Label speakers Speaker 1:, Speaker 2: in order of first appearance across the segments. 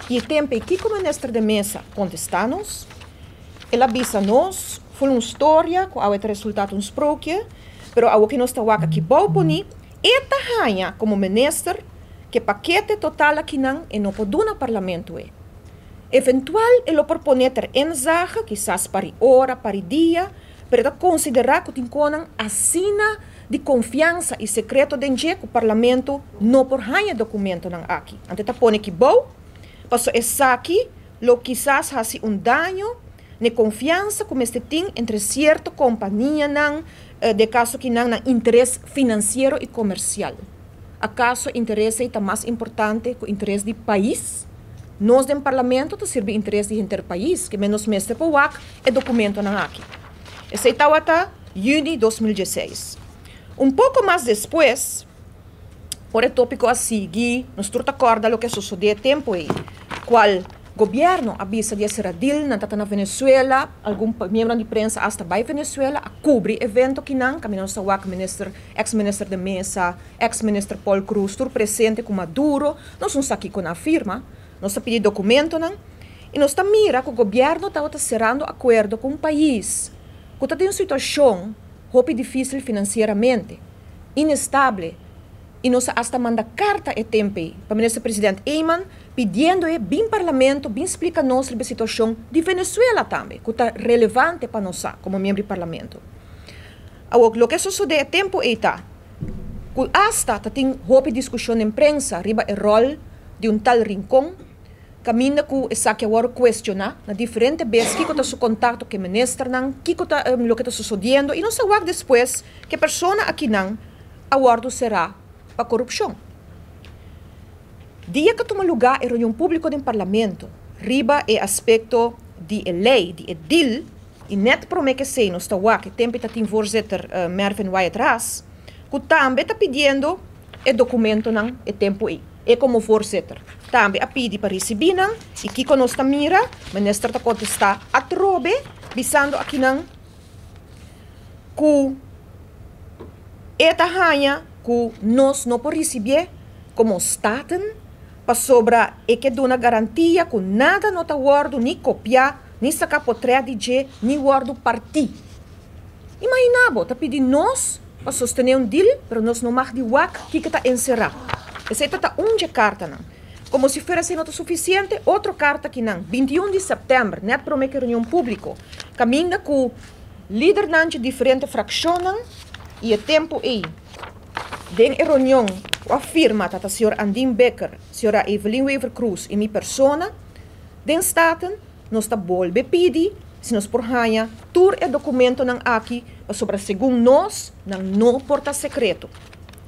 Speaker 1: E tempo que o ministro de mesa contesta-nos, ele avisa-nos, foi uma história, com o resultado um sprookje, pero ao que nós está aqui bom poni, eta hanha como ministro, que paquete total aqui não pode no parlamento é. Eventual, ele propõe ter enzage, quizás para hora, para dia, para considerar que tem assina de confiança e secreto de que o parlamento não por hanha documento não aqui. Então, tá põe que bom, passou essa aqui, lo quizás hace dano de confiança como este tem entre certa companhia não, de caso que não interesse financeiro e comercial. Acaso interesse está mais importante que o interesse do país? Nós, do parlamento, te serve interesse de interpaís, que menos mestre para o é documento não aqui. Esse estava até junho de 2016. Pouco mais depois, por o tópico a seguir, nós todos acordamos o que sucedeu tempo aí, qual governo avisa de ser deal na Venezuela, algum membro de prensa hasta vai Venezuela a cobrir evento que não, caminhando sa wak ex-ministro de mesa, ex-ministro Paul Cruz, tur presente com Maduro, nós não aqui com a firma, nós pedi documento não, e nós mira que o governo está cerrando acordo com o país, que está em uma situação muito difícil financeiramente, inestável, e nós hasta manda carta e tempo para o ministro presidente Eyman, pedindo bem parlamento, bem explica nos a situação de Venezuela também, que está relevante para nós como membro do parlamento. O que sucede é tempo está, que hasta tem uma discussão em prensa riba o rol de tal rincón, caminha que essa que agora questiona na diferente vezes que está seu contato com o ministro não, que está o que está sucedendo e não se vai depois que a pessoa aqui não, agora será para corrupção. Dia que toma lugar a reunião pública do parlamento, riba é aspecto de lei, de edil, e net promete que sei, não está que tempo está tem voorzitter Mervin Wyatt Ras, que também está pedindo o documento não, é tempo aí. É como voorzitter. Também a pedi para receber não, e que quando está mira, o ministro está contestar a trobe, bisando aqui não, que esta hanha que nós não podemos receber como Estado, para sobra e que dá uma garantia que nada não está guardo, nem copiar, nem sacar potré de nem guardo partir. Imaginava, está pedindo nós para sostener deal, mas nós não mais de wak que está encerrado. Essa está de carta, não. Como se fosse nota suficiente, outra carta que não. 21 de setembro, net promete reunião pública. Caminha com líder de diferentes fracções e o tempo aí. Den reunião afirma que a senhora Andine Becker, a senhora Evelyn Weaver Cruz e minha persona, den staten, nós está bolbe pedi, se nós por hanha, tur e documento não aqui, sobre segundo nós, não porta secreto.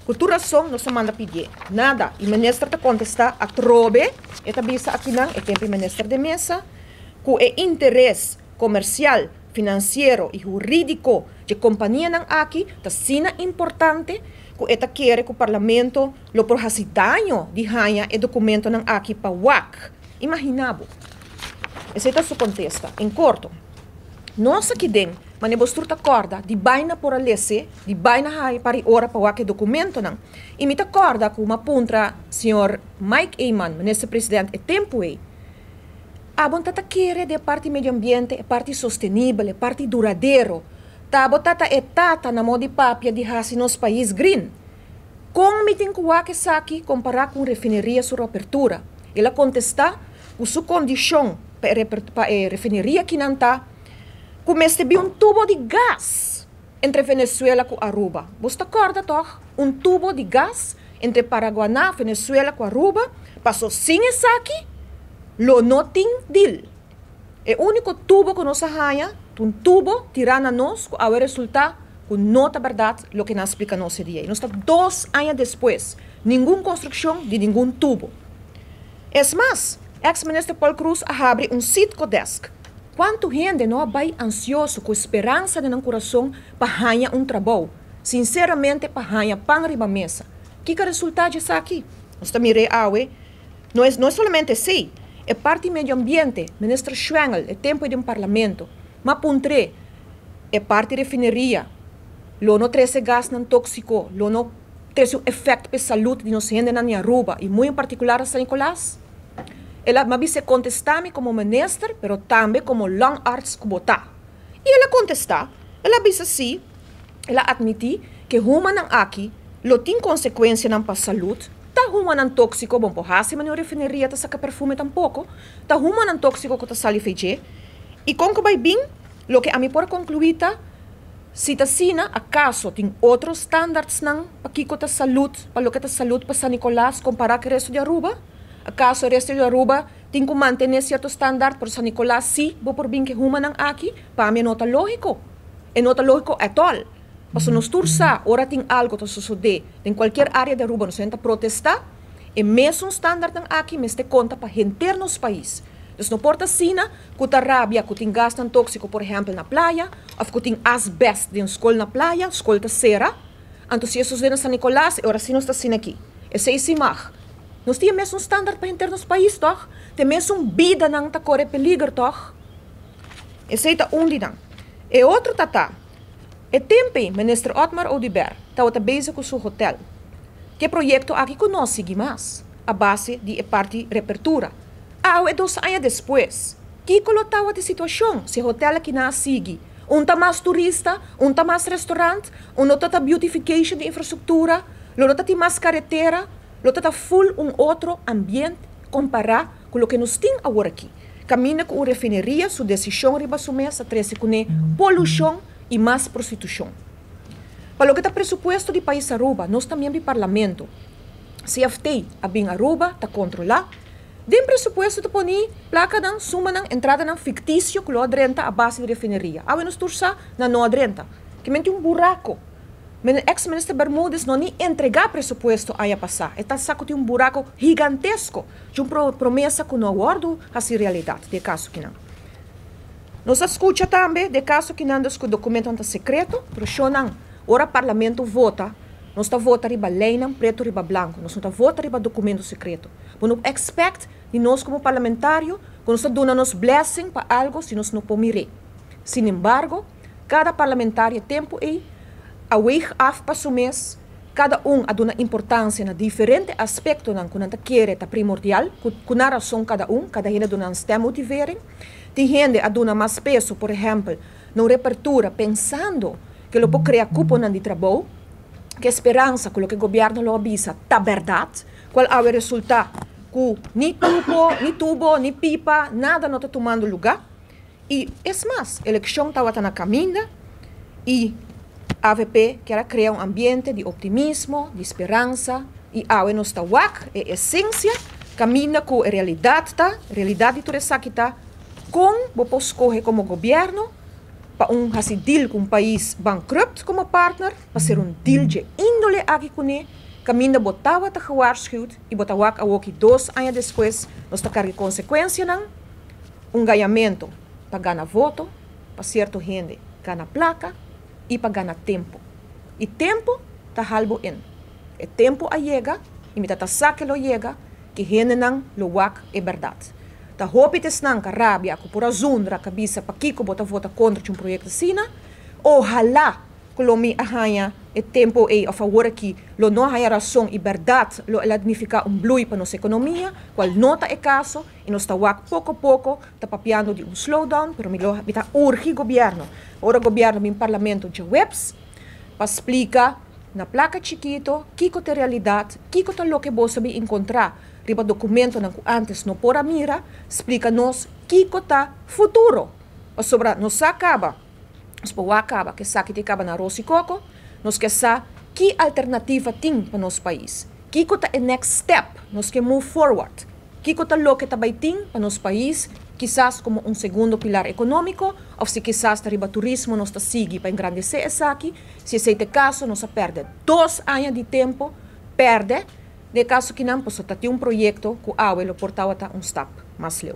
Speaker 1: Por tua razão, nós manda pedir. Nada, e o ministro está contestar a trobe, e está bisa aqui não, é tempo o ministro de mesa, que o interesse comercial, financeiro e jurídico de companhia não aqui, está sendo importante, que eta quer que o parlamento lo por dano de hanha e documento não aqui para WAC. Imaginabo. Esse é o contexto. Em curto, nós aqui dentro, mas nós turta corda de baina por a lese, de baina hanha para hora para WAC documento não. E me corda com uma puntra, senhor Mike Eyman, ministro presidente, é tempo aí. A vontade quer de parte meio ambiente, é parte sustentável, é parte duradouro. Tá botata é tata na moda de papia de hasi nos país green. Como me tem que aqui comparar com refineria sua abertura? Ela contesta que sua condição para a refineria que não está, comece a tubo de gás entre Venezuela e Aruba. Você acorda, toch? Tubo de gás entre Paraguaná, Venezuela e Aruba, passou sem essa aqui, lo não tem deal. É o único tubo que nós arranha, tubo tirando a nós, a resultar que não é verdade o que nós explica nós dia. E nós está 2 anos depois, nenhuma construção de nenhum tubo. É mais, ex-ministro Paul Cruz abre sítio desk. Quanto gente não vai ansioso com esperança de um coração para ganhar trabalho, sinceramente para ganhar pão riba mesa. Que resultado é aqui? Nós estamos mirando, não é somente assim. É parte do meio ambiente, ministro Schwengel, é tempo de parlamento. Mas puntre, é parte da refineria. Lo não traz gás não tóxico, lo não traz efeito para a saúde de nós gente na Aruba, e muito em particular a São Nicolás. Ela mabise contestami como minister, pero também como longarts kubota. E ela contesta, ela bisa si, ela admiti que huma nang aki, lo tem consequência nang saúde, ta huma nang tóxico, bom porrasi, mas não refineria ta saca perfume tampouco, ta huma nang tóxico que ta sali feije, e com que vai bem, lo que a mim por concluir se ta sina, acaso tem outros standards nang pakiko ta saúde, para lo que ta saúde para San Nicolás, comparar com o resto de Aruba? Acaso o resto de Aruba tem que manter certo standard, para San Nicolás, sim, vou por bem que huma nang aqui, para mim nota lógico. E nota lógico é tal. Mas nos tursa, ora tem algo que sucede em qualquer área de Aruba, nós tenta protestar, e mesmo standard nang aqui, mas te conta para renter nos país. Dus não porta sina, que a rabia, que tem gás tóxico, por exemplo, na praia, ou que tem asbest de escola na praia, escola ta cera. Então, se isso vem em San Nicolás, ora sim nós está sina aqui. E se isso mag. Nós temos mesmo standard para renter nos país, toch? Tem mesmo vida nang ta corre peligro, toch? E se está não. E outro tata. E tempo, ministro Otmar Odiber, estava bezig com o seu hotel. Que projeto aqui conosco mais? A base de parte reapertura. E 2 anos depois, que colocava a situação? Se o hotel aqui não sigue, tá mais turista, tá mais restaurante, tá beautification de infraestrutura, tá mais carretera, tá full outro ambiente comparar com o que nós temos agora aqui. Caminha com a refineria, sua decisão riba sua mesa, trece com poluição e mais prostituição. Para o que está pressuposto de país Aruba, nós também do parlamento, CFT, a bem Aruba, está controlar. Dem pressuposto de poni placa ng suma ng entrada ng fictício que lo adrenta a base de refineria. Awe nos tursa na no adrenta. Que mente buraco. Ex-minister Bermúdez não nem entregar pressuposto a passar. Está saco de buraco gigantesco. De promessa que não aguardo a realidade. De caso que não. Nós escuta também de caso que não o documento anda secreto. Pero siya nang ora parlamento vota. Nós está vota riba lei não preto riba branco. Nós não está vota riba documento secreto. Nós expect de nós como parlamentário, quando nós damos blessing para algo, se nós não podemos. Sin embargo, cada parlamentário tempo é a weeg af para o mês, cada a dá importância na diferente aspecto na que nós quer é primordial, com a razão cada gente dá stem motivering. Tem gente a dá mais peso, por exemplo, na reapertura, pensando que ele pode criar cupo de trabalho, que esperança que o governo lo avisa, tá verdade, qual é o resultado? Que ni tubo, ni pipa, nada não está tomando lugar. E, é mais, a eleição estava na caminho e a AVP quer criar um ambiente de optimismo, de esperança, e a não está a essência, caminha com a realidade de tudo isso que está, com o escolher como governo, para deal com um país bankrupt como partner, para ser deal de índole aqui com ele, caminho botava a gewaarschuwd e botava a aqui 2 anos depois, nós está carregando consequência não, ganhamento para ganhar voto, para certo gente ganhar placa e para ganhar tempo. E tempo está halbo in. E tempo a chega, e me tá saque lo chega, que gente não lo wak é verdade. Ta hopites nang karabia ako por azun ra kabisa pakiko bota vota contra um projeto sina ojalá kolomi ahaya e tempo e of agora que lo no haya razão e verdade lo significa blui para nossa economia qual nota é caso e nos tawak pouco a pouco tá papiando de slowdown pero me tá urge governo ora governo min parlamento de webs para explicar na placa chiquito kiko te realidade kiko te lo que você vai encontrar riba documento na antes no por a mira, explica-nos que tá futuro. O sobre nos acaba, nos pode acaba, que sa que te acaba na arroz e coco, nos que sa que alternativa tem para nosso país. Que tá o next step, nos que move forward. Que tá lo que tá vai tem para nosso país, quizás como segundo pilar econômico, ou se quizás tá riba turismo nos tá sigue para engrandecer essa aqui, se esse caso nos perde 2 anos de tempo, perde. De caso que não, posso ter um projeto que a lo portava um step mais leu.